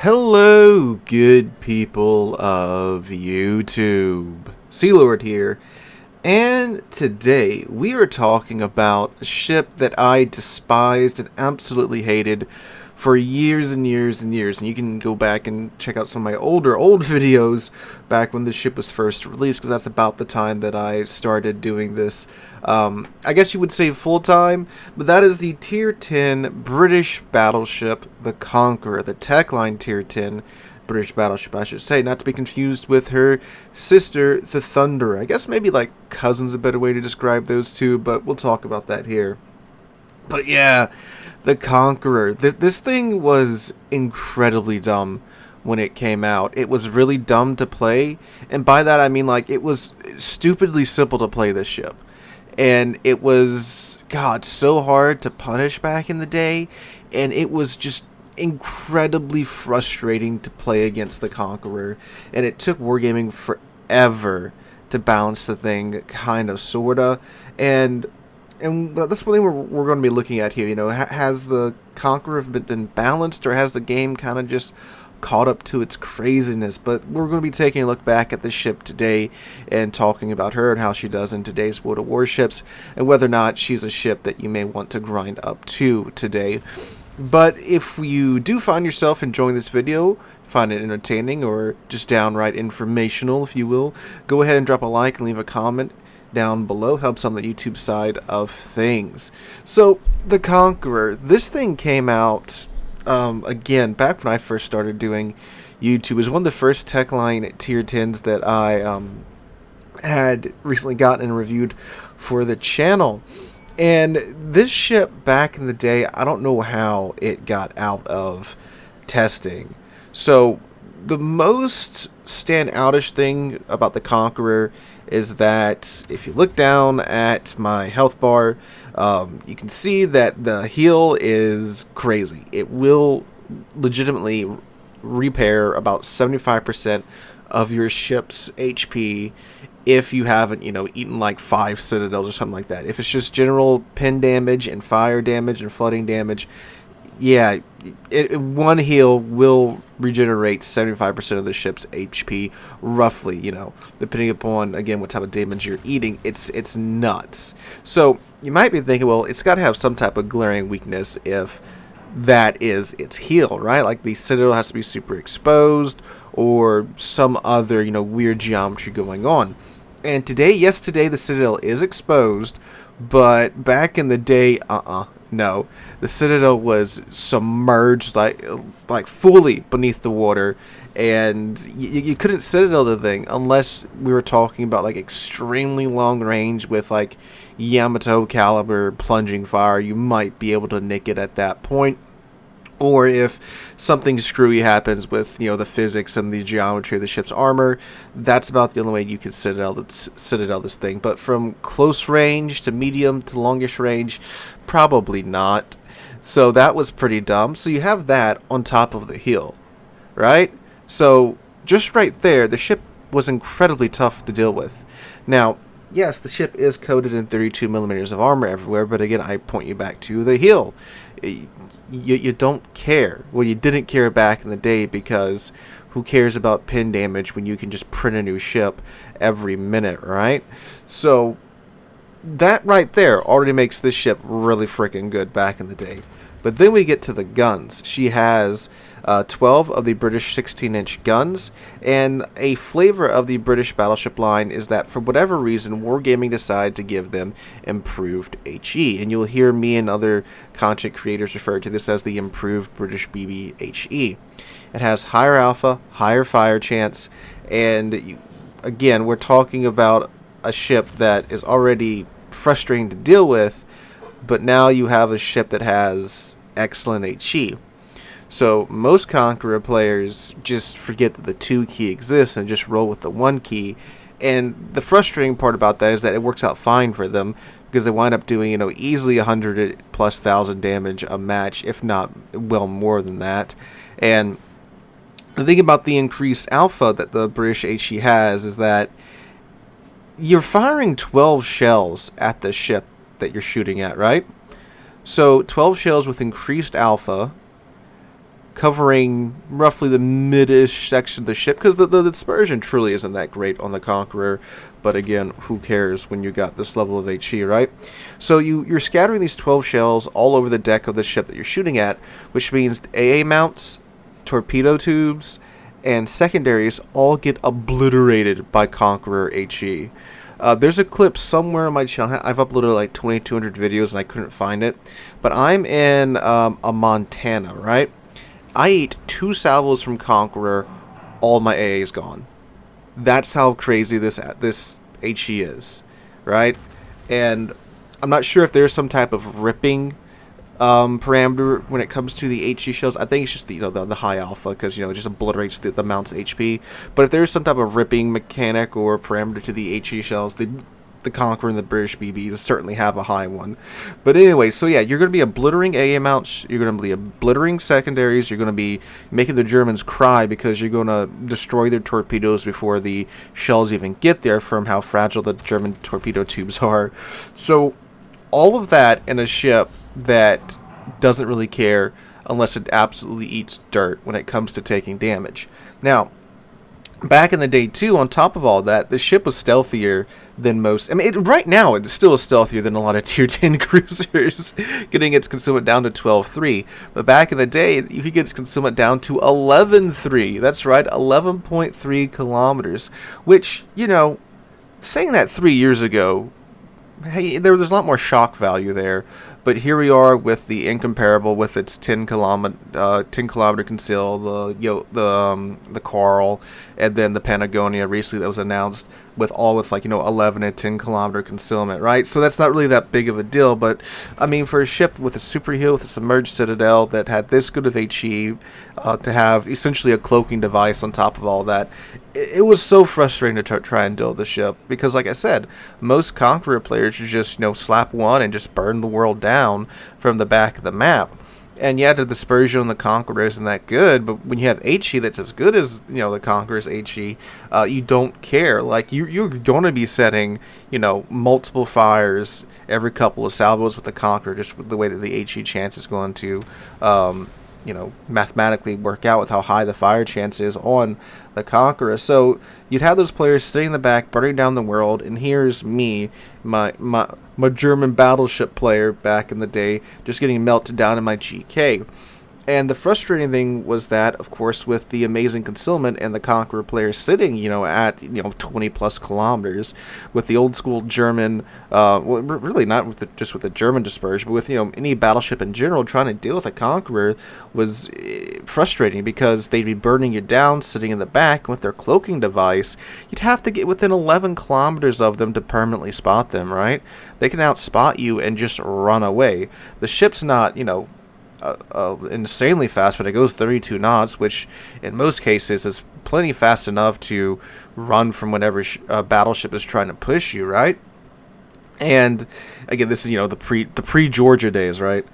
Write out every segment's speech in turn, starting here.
Hello, good people of YouTube. Sealord here, and today we are talking about a ship that I despised and absolutely hated for years and years and years. And you can go back and check out some of my old videos back when this ship was first released, because that's about the time that I started doing this. I guess you would say full-time, but that is the Tier 10 British Battleship, the Conqueror, the tech line Tier 10 British Battleship, I should say, not to be confused with her sister, the Thunderer. I guess maybe like cousin's a better way to describe those two, but we'll talk about that here. But yeah, the Conqueror. This thing was incredibly dumb when it came out. It was really dumb to play, and by that I mean like it was stupidly simple to play this ship. And it was, God, so hard to punish back in the day, and it was just incredibly frustrating to play against the Conqueror, and it took Wargaming forever to balance the thing, kind of, sorta, and that's one thing we're going to be looking at here. You know, has the Conqueror been balanced, or has the game kind of just caught up to its craziness? But we're going to be taking a look back at the ship today and talking about her and how she does in today's World of Warships, and whether or not she's a ship that you may want to grind up to today. But if you do find yourself enjoying this video, find it entertaining or just downright informational, if you will, go ahead and drop a like and leave a comment down below. Helps on the YouTube side of things. So, the Conqueror. This thing came out, again, back when I first started doing YouTube. It was one of the first tech line tier 10s that I had recently gotten and reviewed for the channel. And this ship back in the day, I don't know how it got out of testing. So the most standoutish thing about the Conqueror is that if you look down at my health bar, you can see that the heal is crazy. It will legitimately repair about 75% of your ship's HP if you haven't, eaten like 5 citadels or something like that. If it's just general pin damage and fire damage and flooding damage, yeah, one heal will regenerate 75% of the ship's HP, roughly, depending upon, again, what type of damage you're eating. It's nuts. So you might be thinking, well, it's got to have some type of glaring weakness if that is its heal, right? Like the citadel has to be super exposed, or some other, weird geometry going on. And today the citadel is exposed, but back in the day, no. The citadel was submerged, like fully beneath the water, and you couldn't citadel the thing unless we were talking about like extremely long range with like Yamato caliber plunging fire. You might be able to nick it at that point. Or if something screwy happens with, the physics and the geometry of the ship's armor, that's about the only way you can citadel this thing. But from close range to medium to longish range, probably not. So that was pretty dumb. So you have that on top of the heal, right? So just right there, the ship was incredibly tough to deal with. Now, yes, the ship is coated in 32 millimeters of armor everywhere, but again, I point you back to the heal. You don't care. Well, you didn't care back in the day, because who cares about pin damage when you can just print a new ship every minute, right? So that right there already makes this ship really freaking good back in the day. But then we get to the guns. She has 12 of the British 16-inch guns, and a flavor of the British battleship line is that for whatever reason, Wargaming decided to give them improved HE, and you'll hear me and other content creators refer to this as the improved British BB HE. It has higher alpha, higher fire chance, and again, we're talking about a ship that is already frustrating to deal with, but now you have a ship that has excellent HE. So most Conqueror players just forget that the 2 key exists and just roll with the 1 key. And the frustrating part about that is that it works out fine for them, because they wind up doing, easily 100,000+ damage a match, if not well more than that. And the thing about the increased alpha that the British HE has is that you're firing 12 shells at the ship that you're shooting at, right? So 12 shells with increased alpha covering roughly the mid-ish section of the ship, because the dispersion truly isn't that great on the Conqueror. But again, who cares when you got this level of HE, right? So you're scattering these 12 shells all over the deck of the ship that you're shooting at, which means AA mounts, torpedo tubes, and secondaries all get obliterated by Conqueror HE. There's a clip somewhere on my channel. I've uploaded like 2,200 videos and I couldn't find it. But I'm in a Montana, right? I eat 2 salvos from Conqueror, all my AA is gone. That's how crazy this HE is, right? And I'm not sure if there's some type of ripping parameter when it comes to the HE shells. I think it's just the high alpha, because it just obliterates the mount's HP. But if there's some type of ripping mechanic or parameter to the HE shells, the Conqueror and the British BBs certainly have a high one. But anyway, so yeah, you're going to be obliterating AA mounts, you're going to be obliterating secondaries, you're going to be making the Germans cry because you're going to destroy their torpedoes before the shells even get there from how fragile the German torpedo tubes are. So all of that in a ship that doesn't really care unless it absolutely eats dirt when it comes to taking damage. Now, back in the day, too, on top of all that, the ship was stealthier than most. I mean, right now, it still is stealthier than a lot of Tier 10 cruisers, getting its concealment down to 12.3. But back in the day, you could get its concealment down to 11.3. That's right, 11.3 kilometers. Which, saying that 3 years ago, hey, there's a lot more shock value there. But here we are with the incomparable, with its 10 kilometer conceal, the Coral, and then the Patagonia recently that was announced with 11 and 10 kilometer concealment, right? So that's not really that big of a deal. But I mean, for a ship with a superheel, with a submerged citadel that had this good of HE, to have essentially a cloaking device on top of all that, it was so frustrating to try and build the ship, because like I said, most Conqueror players just slap one and just burn the world down from the back of the map. And yeah, the dispersion on the Conqueror isn't that good, but when you have HE that's as good as the Conqueror's HE, you don't care. Like you're going to be setting multiple fires every couple of salvos with the Conqueror, just with the way that the HE chance is going to mathematically work out with how high the fire chance is on the Conqueror. So you'd have those players sitting in the back, burning down the world, and here's me, my German battleship player back in the day, just getting melted down in my GK. And the frustrating thing was that, of course, with the amazing concealment and the Conqueror players sitting, at 20 plus kilometers, with the old school German, really not just with the German dispersion, but with any battleship in general, trying to deal with a Conqueror was frustrating, because they'd be burning you down, sitting in the back with their cloaking device. You'd have to get within 11 kilometers of them to permanently spot them, right? They can outspot you and just run away. The ship's not, insanely fast, but it goes 32 knots, which in most cases is plenty fast enough to run from whenever a battleship is trying to push you, right? And again, this is the pre Georgia days, right?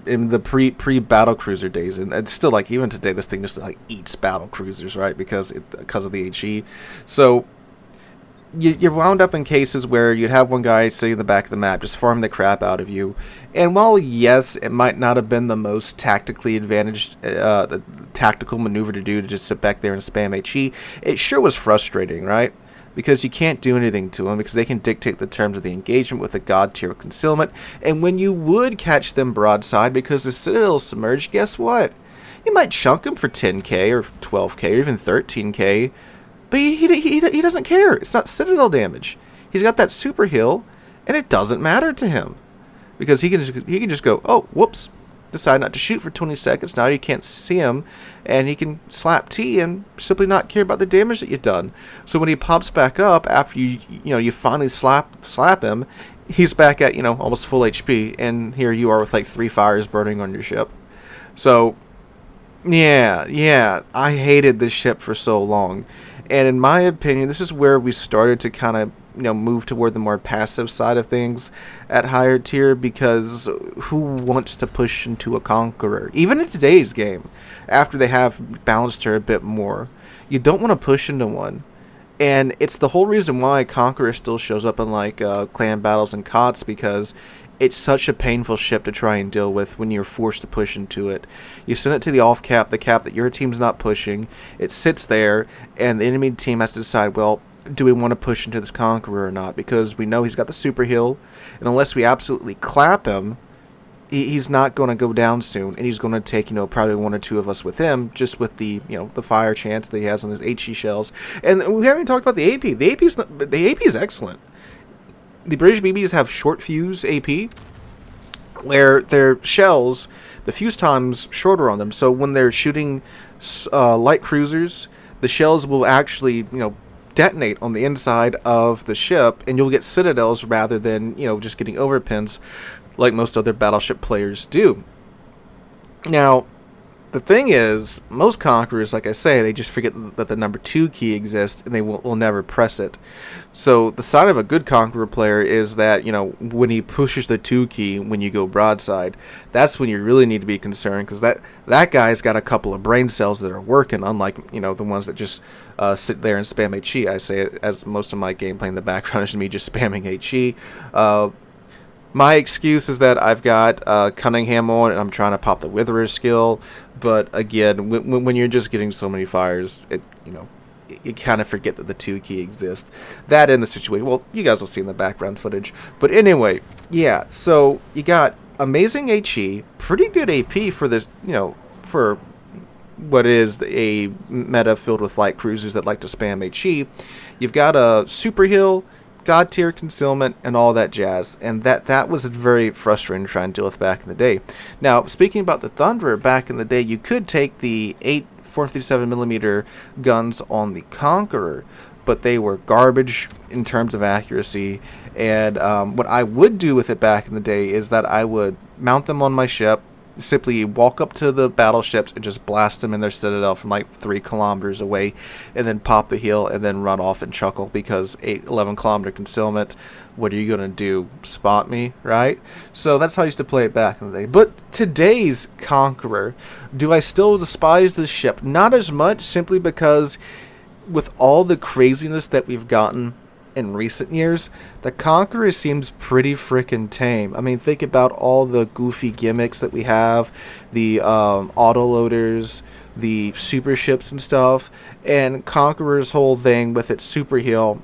In the pre battle cruiser days, and still, like, even today, this thing just eats battle cruisers, right? Because of the HE. So you're wound up in cases where you'd have one guy sitting in the back of the map just farming the crap out of you. And while, yes, it might not have been the most tactically advantaged tactical maneuver to do, to just sit back there and spam HE, it sure was frustrating, right? Because you can't do anything to them, because they can dictate the terms of the engagement with a god tier concealment. And when you would catch them broadside because the Citadel is submerged, guess what? You might chunk them for 10k or 12k or even 13k. But he doesn't care. It's not Citadel damage. He's got that super heal, and it doesn't matter to him, because he can just go, oh, whoops, decide not to shoot for 20 seconds. Now you can't see him, and he can slap T and simply not care about the damage that you've done. So when he pops back up after you finally slap him, he's back at almost full HP, and here you are with like 3 fires burning on your ship. So yeah, I hated this ship for so long. And in my opinion, this is where we started to kind of move toward the more passive side of things at higher tier, because who wants to push into a Conqueror? Even in today's game, after they have balanced her a bit more, you don't want to push into one. And it's the whole reason why Conqueror still shows up in clan battles and COTS, because it's such a painful ship to try and deal with when you're forced to push into it. You send it to the off cap, the cap that your team's not pushing. It sits there, and the enemy team has to decide, well, do we want to push into this Conqueror or not? Because we know he's got the super heal, and unless we absolutely clap him, he's not going to go down soon, and he's going to take, probably one or two of us with him, just with the, the fire chance that he has on his HE shells. And we haven't talked about the AP. The AP is excellent. The British BBs have short fuse AP, where their shells, the fuse time's shorter on them. So when they're shooting light cruisers, the shells will actually, detonate on the inside of the ship, and you'll get citadels rather than, just getting overpins like most other battleship players do. Now, the thing is, most Conquerors, like I say, they just forget that the number 2 key exists, and they will never press it. So the sign of a good Conqueror player is that, when he pushes the 2 key when you go broadside, that's when you really need to be concerned, because that guy's got a couple of brain cells that are working, unlike, the ones that just sit there and spam HE. I say it as most of my gameplay in the background is me just spamming HE. My excuse is that I've got Cunningham on, and I'm trying to pop the Witherer skill. But again, when you're just getting so many fires, you kind of forget that the 2 key exists. That in the situation, well, you guys will see in the background footage. But anyway, yeah. So you got amazing HE, pretty good AP for this, for what is a meta filled with light cruisers that like to spam HE. You've got a super heal, God tier concealment, and all that jazz, and that was very frustrating to try and deal with back in the day. Now, speaking about the Thunderer, back in the day, you could take the 8 457mm guns on the Conqueror, but they were garbage in terms of accuracy. And what I would do with it back in the day is that I would mount them on my ship, simply walk up to the battleships and just blast them in their citadel from like 3 kilometers away, and then pop the heal and then run off and chuckle, because 11 kilometer concealment, what are you going to do? Spot me, right? So that's how I used to play it back in the day. But today's Conqueror, do I still despise this ship? Not as much, simply because with all the craziness that we've gotten in recent years, the Conqueror seems pretty freaking tame. I mean, think about all the goofy gimmicks that we have, the autoloaders, the super ships and stuff, and Conqueror's whole thing with its super heal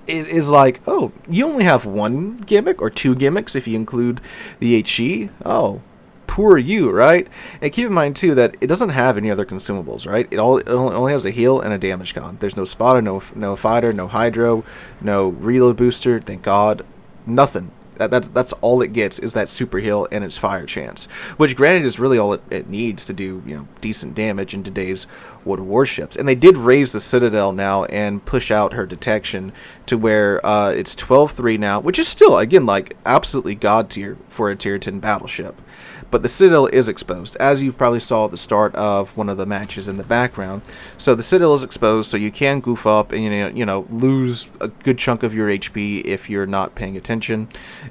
is like, oh, you only have 1 gimmick or 2 gimmicks if you include the HE? Oh, poor you, right? And keep in mind too that it doesn't have any other consumables, right? It only has a heal and a damage con. There's no spotter, no fighter, no hydro, no reload booster. Thank God, nothing. That's all it gets is that super heal and its fire chance, which granted is really all it needs to do decent damage in today's World of Warships. And they did raise the Citadel now and push out her detection to where it's 12-3 now, which is still, again, like absolutely god tier for a tier 10 battleship. But the Citadel is exposed, as you probably saw at the start of one of the matches in the background. So the Citadel is exposed, so you can goof up and lose a good chunk of your HP if you're not paying attention,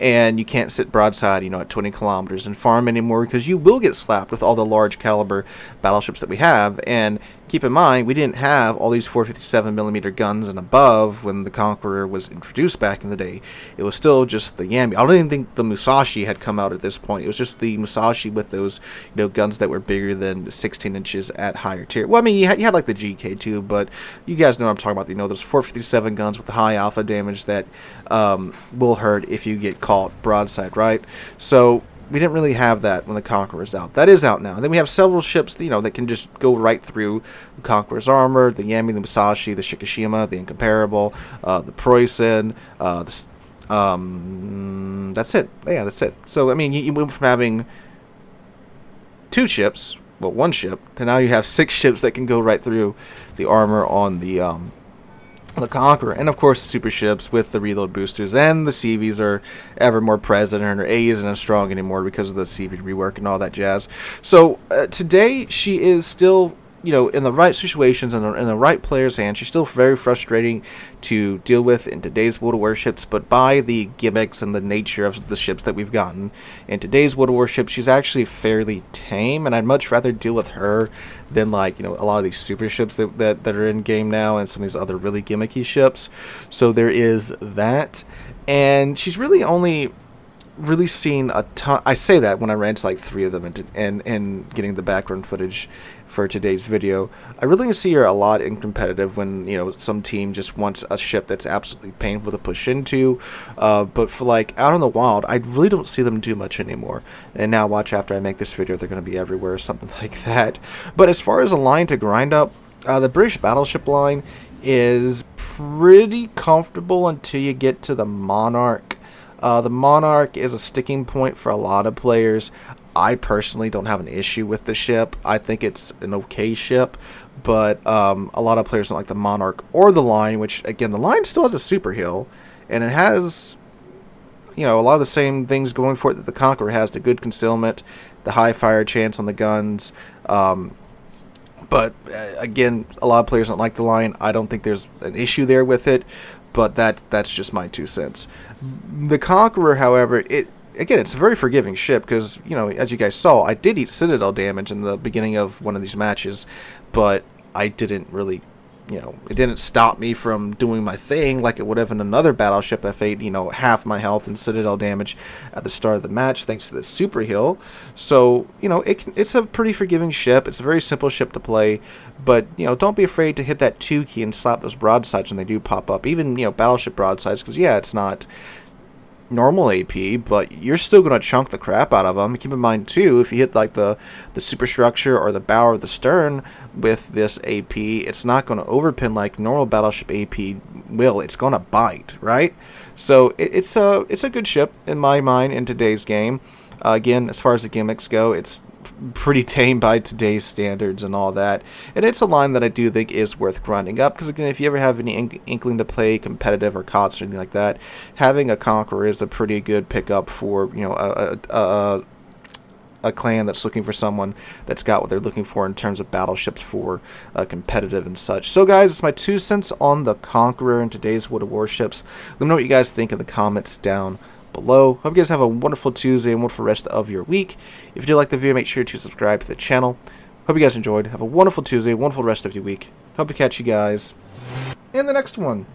and you can't sit broadside at 20 kilometers and farm anymore, because you will get slapped with all the large caliber battleships that we have. And keep in mind, we didn't have all these 457mm guns and above when the Conqueror was introduced back in the day. It was still just the Yami. I don't even think the Musashi had come out at this point. It was just the Musashi with those guns that were bigger than 16 inches at higher tier. Well, I mean, you had like the GK too, but you guys know what I'm talking about. Those 457 guns with the high alpha damage that will hurt if you get caught broadside, right? So we didn't really have that when the Conqueror was out. That is out now. And then we have several ships that can just go right through the Conqueror's armor, the Yami, the Musashi, the Shikishima, the Incomparable, the Preussen, that's it. Yeah, that's it. So, I mean, you went from having 2 ships, well, 1 ship, to now you have 6 ships that can go right through the armor on the Conqueror. And of course the super ships with the reload boosters, and the CVs are ever more present, and her A isn't as strong anymore because of the CV rework and all that jazz. So today she is still in the right situations and in the right player's hands. She's still very frustrating to deal with in today's World of Warships, but by the gimmicks and the nature of the ships that we've gotten in today's World of Warships, she's actually fairly tame, and I'd much rather deal with her than a lot of these super ships that are in game now, and some of these other really gimmicky ships. So there is that, and she's really only really seen a ton. I say that when I ran to like 3 of them and getting the background footage for today's video. I really see her a lot in competitive when, you know, some team just wants a ship that's absolutely painful to push into. But for like out in the wild, I really don't see them do much anymore. And now watch, after I make this video, they're going to be everywhere or something like that. But as far as a line to grind up, the British Battleship line is pretty comfortable until you get to the Monarch. The Monarch is a sticking point for a lot of players. I personally don't have an issue with the ship. I think it's an okay ship, but a lot of players don't like the Monarch or the line, which, again, the line still has a super heal, and it has, you know, a lot of the same things going for it that the Conqueror has: the good concealment, the high fire chance on the guns. But again, a lot of players don't like the line. I don't think there's an issue there with it, but that's just my 2 cents. The Conqueror, however, it's a very forgiving ship because, you know, as you guys saw, I did eat Citadel damage in the beginning of one of these matches, but I didn't really, you know, it didn't stop me from doing my thing like it would have in another battleship that ate, you know, half my health in Citadel damage at the start of the match thanks to the super heal. So, you know, it's a pretty forgiving ship. It's a very simple ship to play, but, you know, don't be afraid to hit that 2 key and slap those broadsides when they do pop up. Even, you know, battleship broadsides, because, yeah, it's not normal AP, but you're still going to chunk the crap out of them. Keep in mind, too, if you hit like the superstructure or the bow or the stern with this AP, it's not going to overpin like normal battleship AP will. It's going to bite, right? So it's a good ship in my mind in today's game. Again, as far as the gimmicks go, it's pretty tame by today's standards and all that, and it's a line that I do think is worth grinding up, because again, if you ever have any inkling to play competitive or COTS or anything like that, having a Conqueror is a pretty good pickup for, you know, a clan that's looking for someone that's got what they're looking for in terms of battleships for competitive and such. So guys, it's my 2 cents on the Conqueror in today's World of Warships. Let me know what you guys think in the comments down below. Hope you guys have a wonderful Tuesday and wonderful rest of your week. If you did like the video, make sure to subscribe to the channel. Hope you guys enjoyed. Have a wonderful Tuesday, wonderful rest of your week. Hope to catch you guys in the next one.